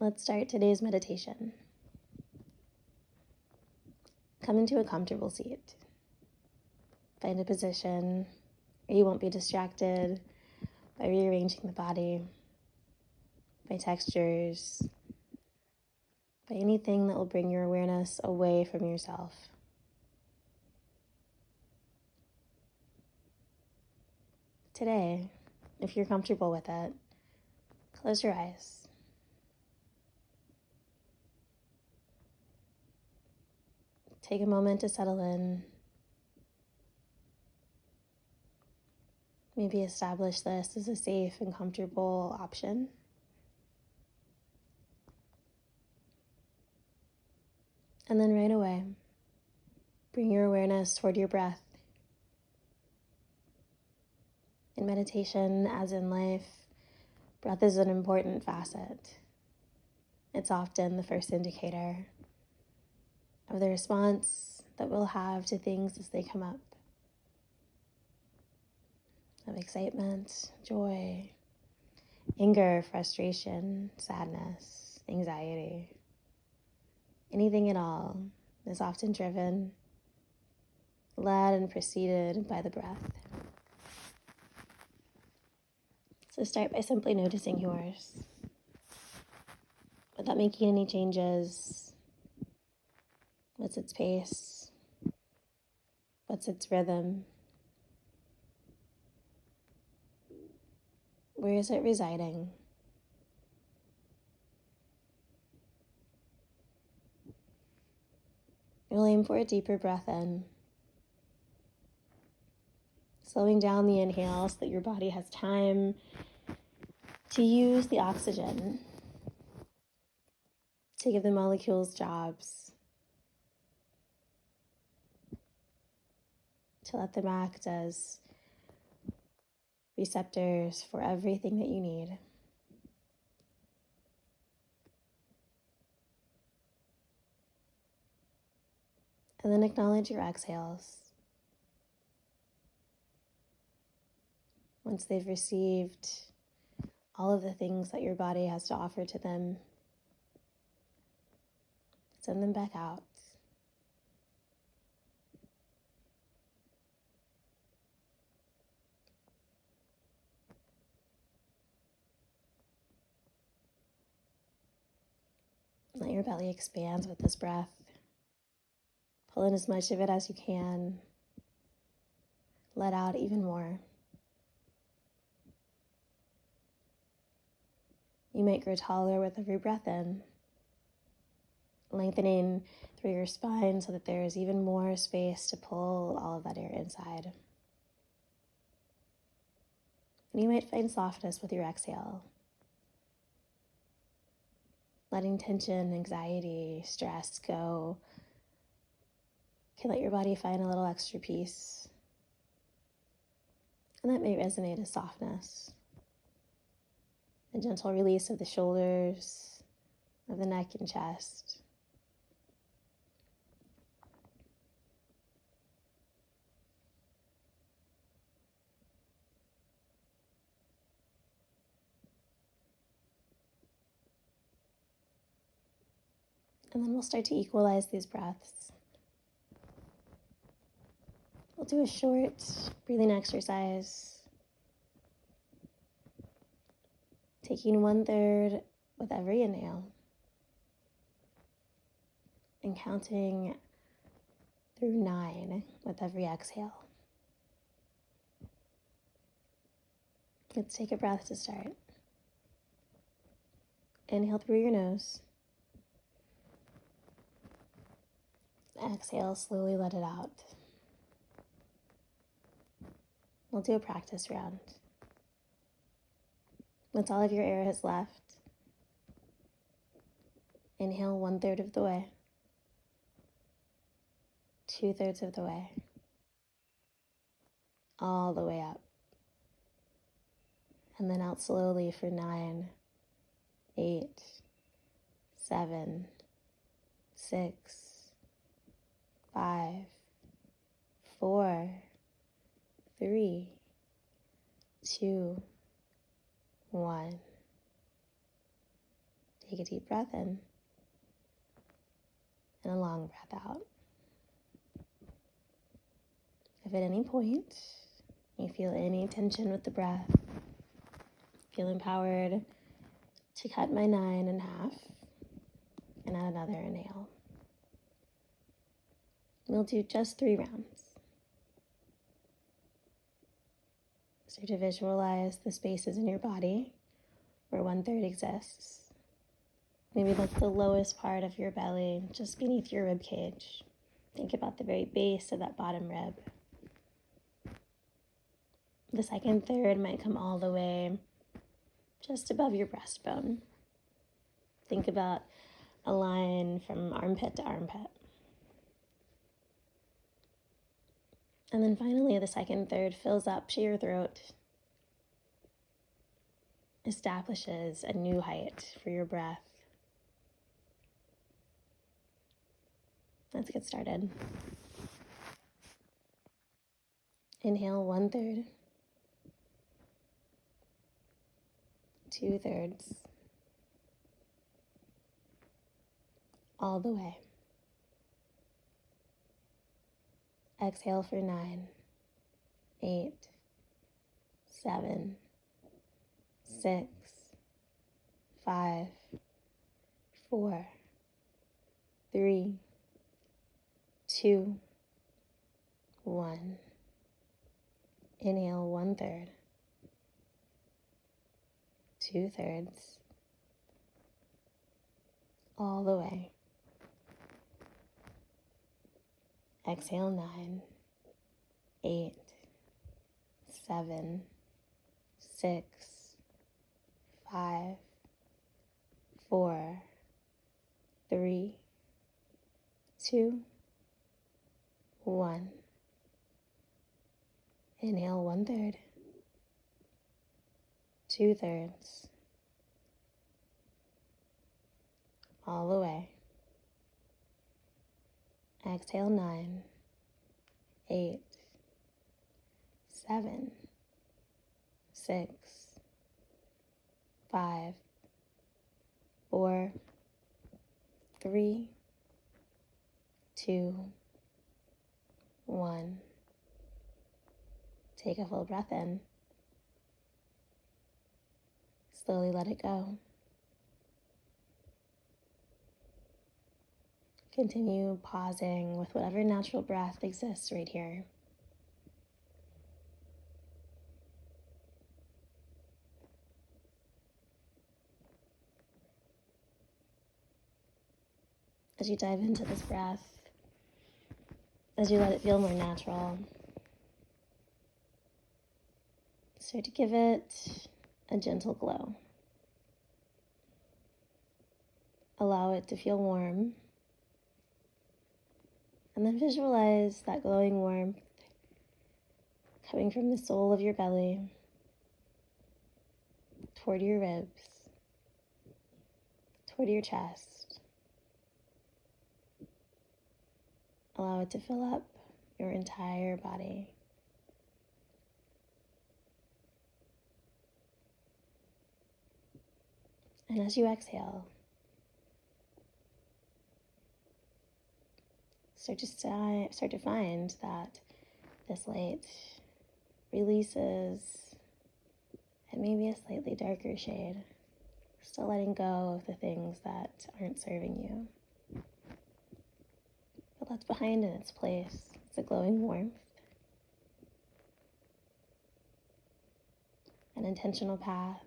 Let's start today's meditation. Come into a comfortable seat. Find a position where you won't be distracted by rearranging the body, by textures, by anything that will bring your awareness away from yourself. Today, if you're comfortable with it, close your eyes. Take a moment to settle in. Maybe establish this as a safe and comfortable option. And then right away, bring your awareness toward your breath. In meditation, as in life, breath is an important facet. It's often the first indicator of the response that we'll have to things as they come up. Of excitement, joy, anger, frustration, sadness, anxiety. Anything at all is often driven, led, and preceded by the breath. So start by simply noticing yours, without making any changes. What's its pace? What's its rhythm? Where is it residing? You'll aim for a deeper breath in, slowing down the inhale so that your body has time to use the oxygen to give the molecules jobs, to let them act as receptors for everything that you need. And then acknowledge your exhales. Once they've received all of the things that your body has to offer to them, send them back out. Let your belly expand with this breath. Pull in as much of it as you can. Let out even more. You might grow taller with every breath in, lengthening through your spine so that there is even more space to pull all of that air inside. And you might find softness with your exhale, letting tension, anxiety, stress go. You can let your body find a little extra peace. And that may resonate as softness. A gentle release of the shoulders, of the neck and chest. And then we'll start to equalize these breaths. We'll do a short breathing exercise, taking 1/3 with every inhale and counting through 9 with every exhale. Let's take a breath to start. Inhale through your nose. Exhale, slowly let it out. We'll do a practice round. Once all of your air has left, inhale 1/3 of the way, 2/3 of the way, all the way up. And then out slowly for 9, 8, 7, 6, 5, 4, 3, 2, 1. take a deep breath in and a long breath out. If at any point you feel any tension with the breath, feel empowered to cut my 9 in half and add another inhale. We'll do just 3 rounds. Start to visualize the spaces in your body where 1/3 exists. Maybe that's the lowest part of your belly, just beneath your rib cage. Think about the very base of that bottom rib. The second third might come all the way just above your breastbone. Think about a line from armpit to armpit. And then finally, the second third fills up to your throat, establishes a new height for your breath. Let's get started. Inhale 1/3, 2/3, all the way. Exhale for 9, 8, 7, 6, 5, 4, 3, 2, 1. Inhale 1/3, 2/3, all the way. Exhale 9, 8, 7, 6, 5, 4, 3, 2, 1. Inhale 1/3, 2/3, all the way. Exhale 9, 8, 7, 6, 5, 4, 3, 2, 1. Take a full breath in. Slowly let it go. Continue pausing with whatever natural breath exists right here. As you dive into this breath, as you let it feel more natural, start to give it a gentle glow. Allow it to feel warm. And then visualize that glowing warmth coming from the sole of your belly toward your ribs, toward your chest. Allow it to fill up your entire body. And as you exhale, start to find that this light releases at maybe a slightly darker shade, still letting go of the things that aren't serving you. But that's behind in its place. It's a glowing warmth, an intentional path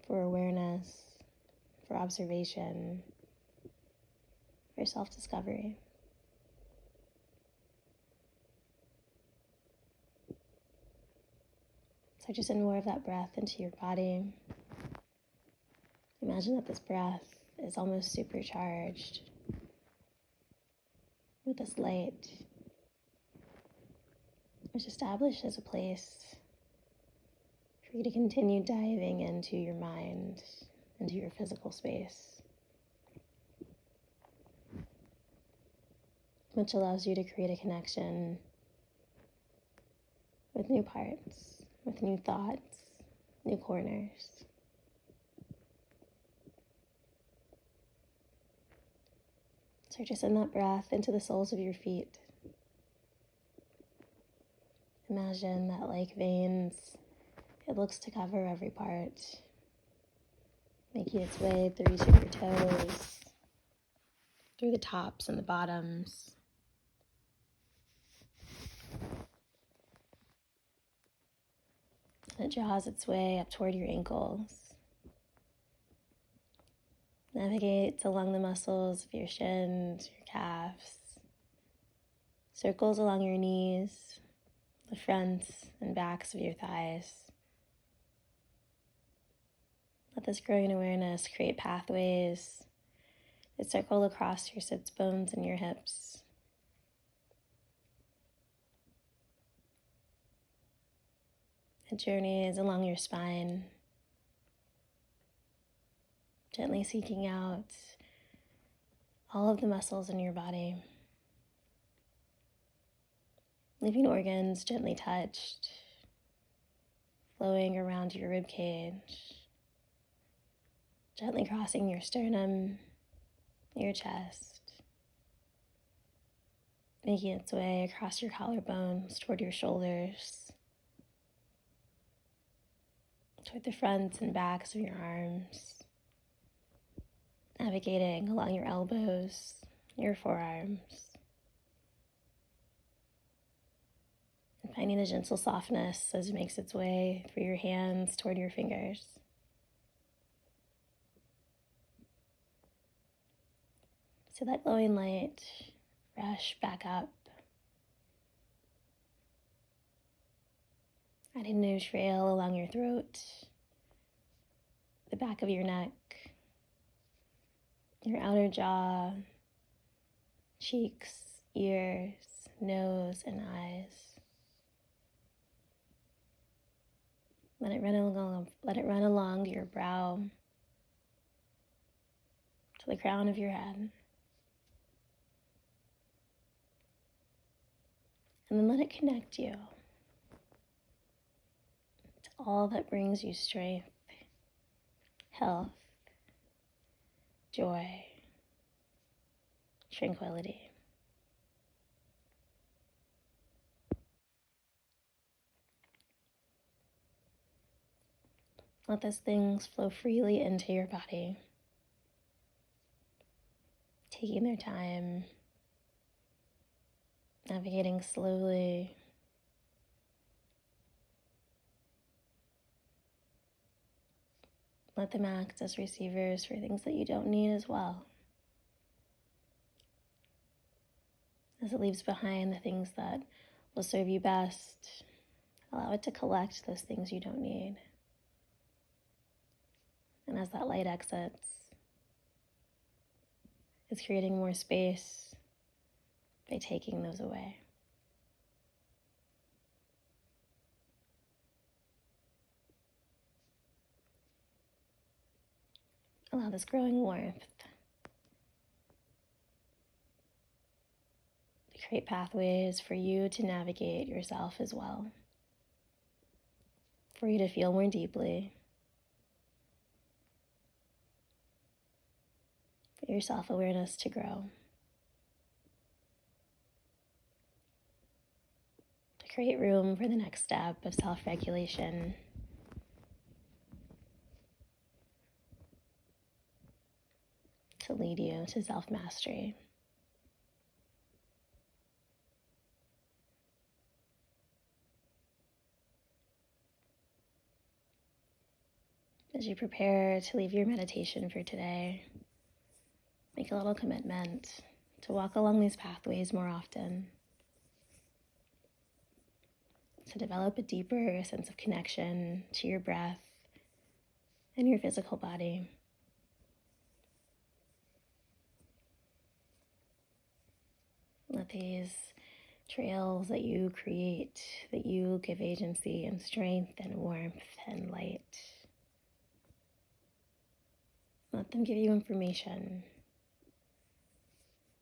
for awareness, for observation, for self-discovery. So just send more of that breath into your body. Imagine that this breath is almost supercharged with this light, which establishes a place for you to continue diving into your mind, into your physical space, which allows you to create a connection with new parts, with new thoughts, new corners. So just send that breath into the soles of your feet. Imagine that like veins, it looks to cover every part, making its way through each of your toes, through the tops and the bottoms. And it draws its way up toward your ankles. Navigates along the muscles of your shins, your calves. Circles along your knees, the fronts and backs of your thighs. Let this growing awareness create pathways that circle across your sits bones and your hips. It journeys along your spine, gently seeking out all of the muscles in your body, leaving organs gently touched, flowing around your rib cage, gently crossing your sternum, your chest, making its way across your collarbones toward your shoulders, toward the fronts and backs of your arms, navigating along your elbows, your forearms, and finding a gentle softness as it makes its way through your hands toward your fingers. So that glowing light rush back up, adding a new trail along your throat, the back of your neck, your outer jaw, cheeks, ears, nose, and eyes. Let it run along your brow to the crown of your head. And then let it connect you to all that brings you strength, health, joy, tranquility. Let those things flow freely into your body, taking their time, navigating slowly. Let them act as receivers for things that you don't need as well. As it leaves behind the things that will serve you best, allow it to collect those things you don't need. And as that light exits, it's creating more space by taking those away. Allow this growing warmth to create pathways for you to navigate yourself as well, for you to feel more deeply, for your self-awareness to grow, to create room for the next step of self-regulation, to lead you to self-mastery. As you prepare to leave your meditation for today, make a little commitment to walk along these pathways more often, to develop a deeper sense of connection to your breath and your physical body. Let these trails that you create, that you give agency and strength and warmth and light, let them give you information.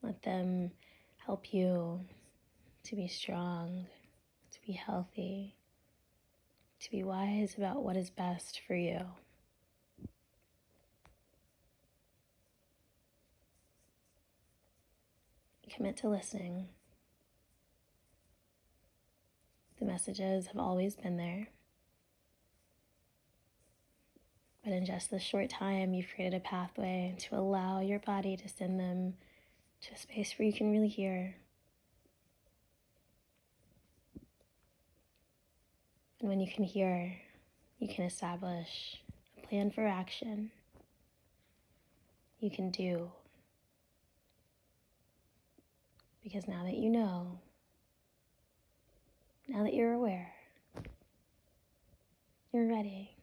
Let them help you to be strong, to be healthy, to be wise about what is best for you. Commit to listening. The messages have always been there. But in just this short time, you've created a pathway to allow your body to send them to a space where you can really hear. And when you can hear, you can establish a plan for action. You can do. Because now that you know, now that you're aware, you're ready.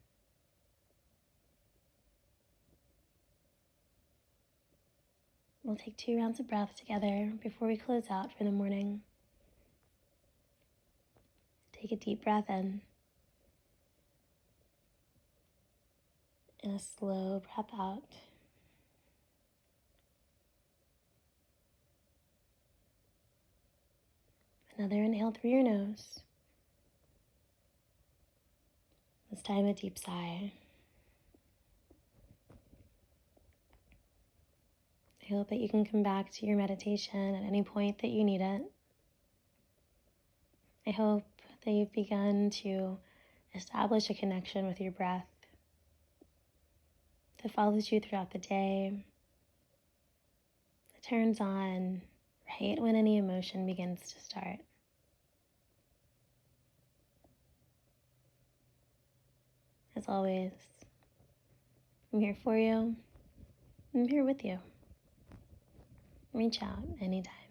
We'll take 2 rounds of breath together before we close out for the morning. Take a deep breath in and a slow breath out. Another inhale through your nose. This time a deep sigh. I hope that you can come back to your meditation at any point that you need it. I hope that you've begun to establish a connection with your breath that follows you throughout the day, that turns on right when any emotion begins to start. As always, I'm here for you. I'm here with you. Reach out anytime.